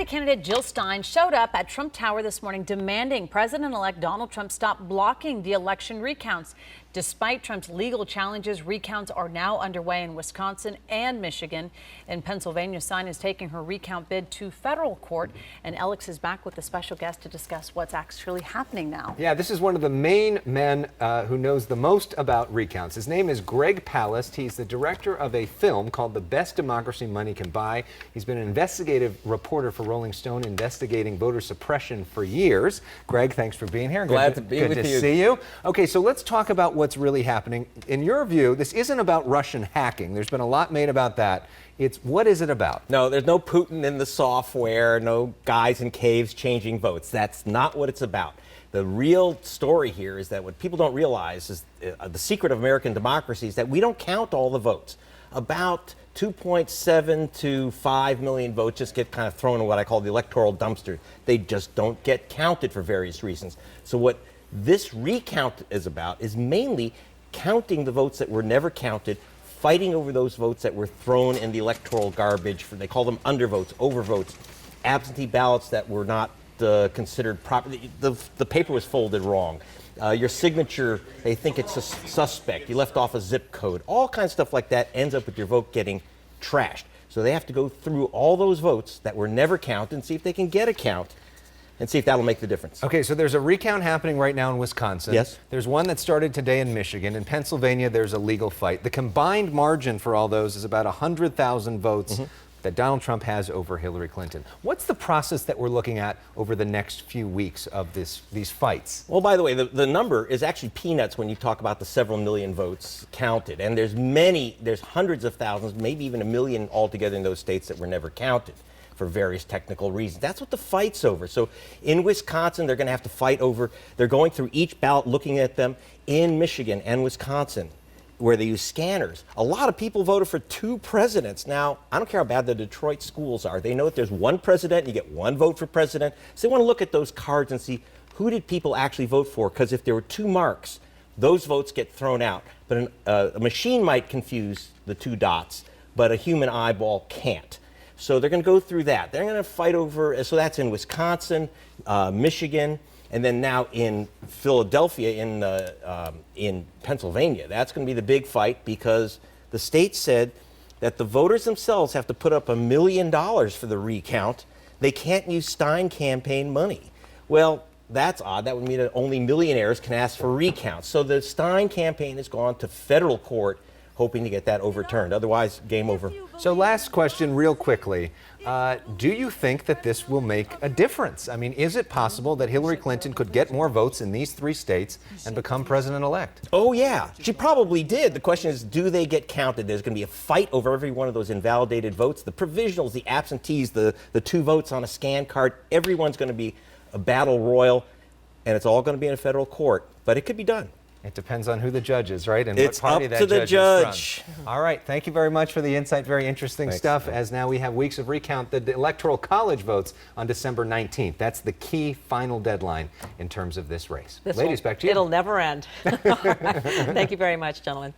Democratic candidate Jill Stein showed up at Trump Tower this morning demanding President-elect Donald Trump stop blocking the election recounts. Despite Trump's legal challenges, recounts are now underway in Wisconsin and Michigan. In Pennsylvania, Stein is taking her recount bid to federal court. And Elex is back with a special guest to discuss what's actually happening now. Yeah, this is one of the main men who knows the most about recounts. His name is Greg Palast. He's the director of a film called The Best Democracy Money Can Buy. He's been an investigative reporter for Rolling Stone investigating voter suppression for years. Greg, thanks for being here. Glad to be with you. Good to see you. Okay, so let's talk about what's really happening. In your view, this isn't about Russian hacking. There's been a lot made about that. What is it about? No, there's no Putin in the software, no guys in caves changing votes. That's not what it's about. The real story here is that what people don't realize is the secret of American democracy is that we don't count all the votes. About 2.7 to 5 million votes just get kind of thrown in what I call the electoral dumpster. They just don't get counted for various reasons. So what this recount is about is mainly counting the votes that were never counted, fighting over those votes that were thrown in the electoral garbage. They call them undervotes, overvotes, absentee ballots that were not considered proper. The paper was folded wrong. Your signature, they think it's a suspect. You left off a zip code. All kinds of stuff like that ends up with your vote getting trashed. So they have to go through all those votes that were never counted and see if they can get a count and see if that'll make the difference. Okay, so there's a recount happening right now in Wisconsin. Yes. There's one that started today in Michigan. In Pennsylvania, there's a legal fight. The combined margin for all those is about 100,000 votes that Donald Trump has over Hillary Clinton. What's the process that we're looking at over the next few weeks of these fights? Well, by the way, the number is actually peanuts when you talk about the several million votes counted. And there's hundreds of thousands, maybe even a million altogether in those states that were never counted for various technical reasons. That's what the fight's over. So in Wisconsin, they're going to have to fight over, they're going through each ballot, looking at them. In Michigan and Wisconsin, where they use scanners, a lot of people voted for two presidents. Now, I don't care how bad the Detroit schools are. They know that there's one president, you get one vote for president. So they want to look at those cards and see who did people actually vote for, because if there were two marks, those votes get thrown out. But a machine might confuse the two dots, but a human eyeball can't. So they're going to go through that. They're going to fight over, so that's in Wisconsin, Michigan, and then now in Philadelphia, in Pennsylvania. That's going to be the big fight, because the state said that the voters themselves have to put up $1 million for the recount. They can't use Stein campaign money. Well, that's odd. That would mean that only millionaires can ask for recounts. So the Stein campaign has gone to federal court, hoping to get that overturned. Otherwise, game over. So last question real quickly. Do you think that this will make a difference? I mean, is it possible that Hillary Clinton could get more votes in these 3 states and become president-elect? Oh, yeah. She probably did. The question is, do they get counted? There's going to be a fight over every one of those invalidated votes. The provisionals, the absentees, the 2 votes on a scan card, everyone's going to be a battle royal, and it's all going to be in a federal court. But it could be done. It depends on who the judge is, right? And it's what party up that to the judge is from. All right. Thank you very much for the insight. Very interesting Thanks. stuff. As now we have weeks of recount the Electoral College votes on December 19th. That's the key final deadline in terms of this race. Ladies, back to you. It'll never end. Thank you very much, gentlemen.